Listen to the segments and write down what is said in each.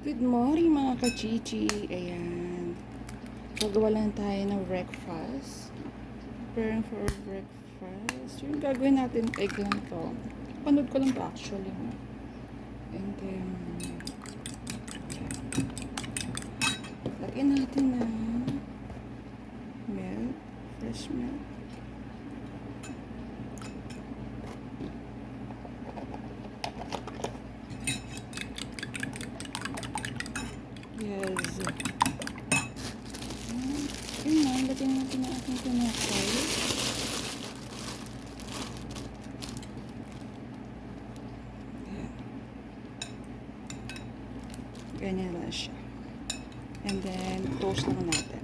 Good morning mga kachichi. Ayan. Gagawa lang tayo ng breakfast. Preparing for breakfast. Yung gagawin natin, egg lang to. Panood ko lang to actually. And then, lagyan natin na milk. Fresh milk. Yes. Yun na, lagyan natin na ating tinapay. Ganyan lang siya. And then, toast lang natin.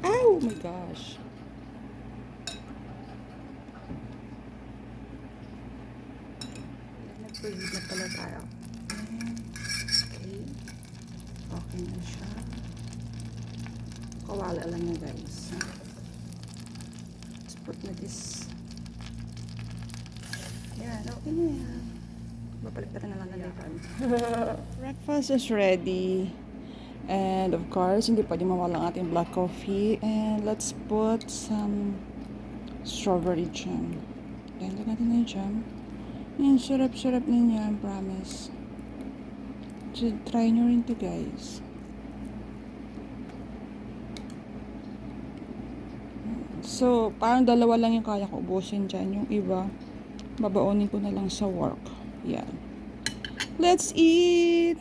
Oh my gosh! Nag-preheat na pala tayo. Okay. Okay na siya. Kawala lang na guys. Let's put na this. Yan, okay na yan. Babalik na lang nalitan. Breakfast is ready. And of course, hindi pwede mawala ang ating black coffee. And let's put some strawberry jam. Yan, lagyan natin na yung jam. Yan, sarap-sarap niya, promise. So, try nyo rin to guys. So, parang dalawa lang yung kaya ko ubusin dyan. Yung iba, babaonin ko na lang sa work. Yan. Let's eat!